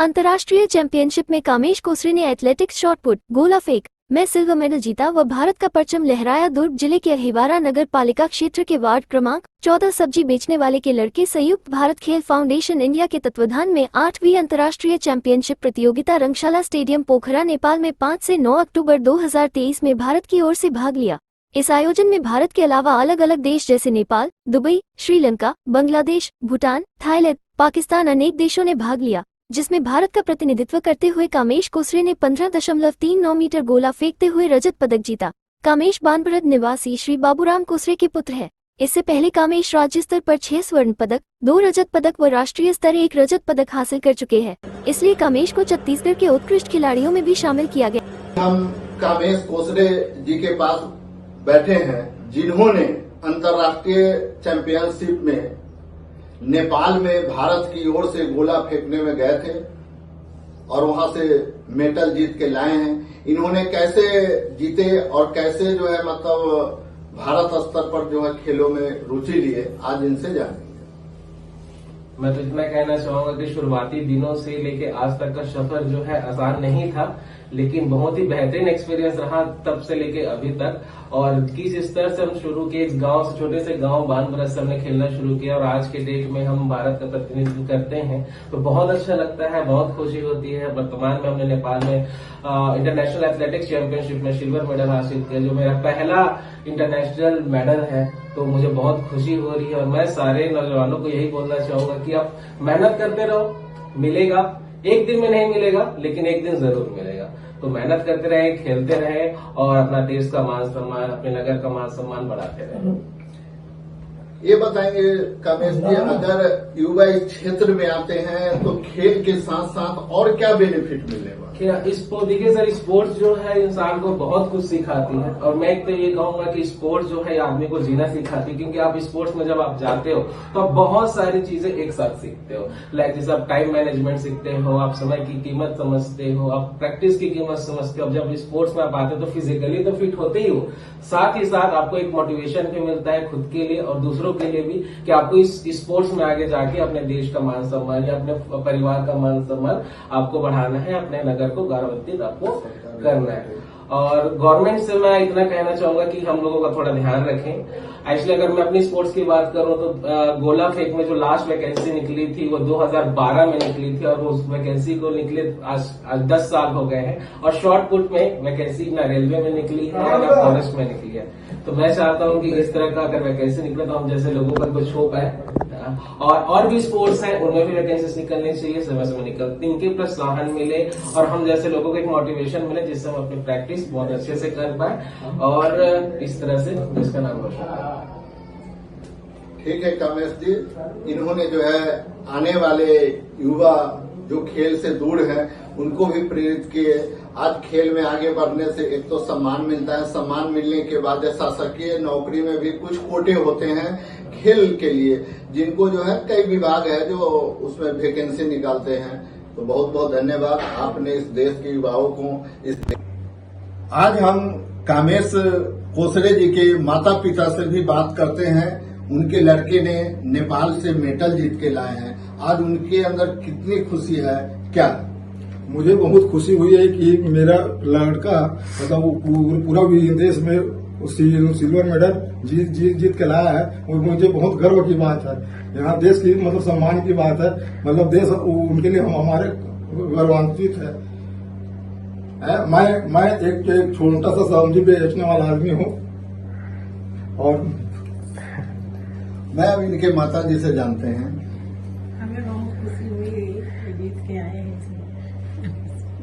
अंतर्राष्ट्रीय चैंपियनशिप में कामेश कोसरे ने एथलेटिक्स, शॉटपुट, गोला फेंक में सिल्वर मेडल जीता व भारत का परचम लहराया। दुर्ग जिले के अहिवारा नगर पालिका क्षेत्र के वार्ड क्रमांक 14 सब्जी बेचने वाले के लड़के संयुक्त भारत खेल फाउंडेशन इंडिया के तत्वाधान में 8वीं अंतर्राष्ट्रीय चैंपियनशिप प्रतियोगिता रंगशाला स्टेडियम पोखरा नेपाल में 5 से 9 अक्टूबर 2023 में भारत की ओर से भाग लिया। इस आयोजन में भारत के अलावा अलग अलग देश जैसे नेपाल, दुबई, श्रीलंका, बांग्लादेश, भूटान, थाईलैंड, पाकिस्तान अनेक देशों ने भाग लिया, जिसमें भारत का प्रतिनिधित्व करते हुए कामेश कोसरे ने 15.39 मीटर गोला फेंकते हुए रजत पदक जीता। कामेश बानबरद निवासी श्री बाबूराम कोसरे के पुत्र है। इससे पहले कामेश राज्य स्तर पर 6 स्वर्ण पदक, 2 रजत पदक व राष्ट्रीय स्तर 1 रजत पदक हासिल कर चुके हैं। इसलिए कामेश को छत्तीसगढ़ के उत्कृष्ट खिलाड़ियों में भी शामिल किया गया। हम कामेश कोसरे जी के पास बैठे हैं, जिन्होंने अंतर्राष्ट्रीय चैंपियनशिप में नेपाल में भारत की ओर से गोला फेंकने में गए थे और वहां से मेडल जीत के लाए हैं। इन्होंने कैसे जीते और कैसे जो है मतलब भारत स्तर पर जो है खेलों में रुचि लिए, आज इनसे जानेंगे। मैं तो इतना कहना चाहूंगा कि शुरुआती दिनों से लेके आज तक का सफर जो है आसान नहीं था, लेकिन बहुत ही बेहतरीन एक्सपीरियंस रहा तब से लेके अभी तक। और किस स्तर से हम शुरू किए, इस गांव से, छोटे से गांव बानबरद से हमने खेलना शुरू किया और आज के डेट में हम भारत का प्रतिनिधित्व करते हैं, तो बहुत अच्छा लगता है, बहुत खुशी होती है। वर्तमान में हमने नेपाल में इंटरनेशनल एथलेटिक्स चैंपियनशिप में सिल्वर मेडल हासिल किया, जो मेरा पहला इंटरनेशनल मेडल है, तो मुझे बहुत खुशी हो रही है। और मैं सारे नौजवानों को यही बोलना चाहूंगा कि आप मेहनत करते रहो, मिलेगा। एक दिन में नहीं मिलेगा, लेकिन एक दिन जरूर मिलेगा। तो मेहनत करते रहे, खेलते रहे और अपना देश का मान सम्मान, अपने नगर का मान सम्मान बढ़ाते रहे। ये बताएंगे कामेश जी, अगर युवा इस क्षेत्र में आते हैं तो खेल के साथ साथ और क्या बेनिफिट मिलने वाला? देखिए सर, स्पोर्ट्स जो है इंसान को बहुत कुछ सिखाती है और मैं तो ये कहूंगा कि स्पोर्ट्स जो है आदमी को जीना सिखाती है, क्योंकि आप स्पोर्ट्स में जब आप जाते हो तो आप बहुत सारी चीजें एक साथ सीखते हो। लाइक जैसे आप टाइम मैनेजमेंट सीखते हो, आप समय की कीमत समझते हो, आप प्रैक्टिस की कीमत समझते हो। जब स्पोर्ट्स में आप आते हो तो फिजिकली तो फिट होते ही हो, साथ ही साथ आपको एक मोटिवेशन भी मिलता है खुद के लिए और दूसरों के लिए भी, कि आपको इस स्पोर्ट्स में आगे जाके अपने देश का मान सम्मान या अपने परिवार का मान सम्मान आपको बढ़ाना है, अपने नगर को गौरवान्वित आपको करना है। और गवर्नमेंट से मैं इतना कहना चाहूंगा कि हम लोगों का थोड़ा ध्यान रखें। एक्चुअली अगर मैं अपनी स्पोर्ट्स की बात करूं तो गोला फेंक में जो लास्ट वैकेंसी निकली थी वो 2012 में निकली थी और उस वैकेंसी को निकले आज 10 साल हो गए हैं। और शॉर्ट पुट में वैकेंसी ना रेलवे में निकली है ना फॉरेस्ट में निकली है। तो मैं चाहता हूं कि इस तरह का अगर वैकेंसी निकले तो हम जैसे लोगों पर कुछ होप है। और भी स्पोर्ट्स हैं, उनमें भी वैकेंसी निकलनी चाहिए, समय समय निकलती, इनके प्रोत्साहन मिले और हम जैसे लोगों को एक मोटिवेशन मिले, जिससे हम अपनी प्रैक्टिस बहुत अच्छे से कर पाए और इस तरह से देश का नाम रोशन करें। ठीक है कामेश जी, इन्होंने जो है आने वाले युवा जो खेल से दूर हैं उनको भी प्रेरित किए। आज खेल में आगे बढ़ने से एक तो सम्मान मिलता है, सम्मान मिलने के बाद शासकीय नौकरी में भी कुछ कोटे होते हैं खेल के लिए, जिनको जो है कई विभाग है जो उसमें वैकेंसी निकालते हैं। तो बहुत बहुत धन्यवाद आपने इस देश के युवाओं को आज हम कामेश कोसरे जी के माता पिता से भी बात करते हैं। उनके लड़के ने नेपाल से मेडल जीत के लाए हैं, आज उनके अंदर कितनी खुशी है, क्या? मुझे बहुत खुशी हुई है कि मेरा लड़का मतलब पूरा विदेश में सिल्वर मेडल जीत के लाया है। और मुझे बहुत गर्व की बात है, यहाँ देश की मतलब सम्मान की बात है, मतलब देश उनके लिए हमारे गौरवान्वित है। मैं एक छोटा सा सब्जी बेचने वाला आदमी हूँ और मैं अब इनके माता जी से जानते हैं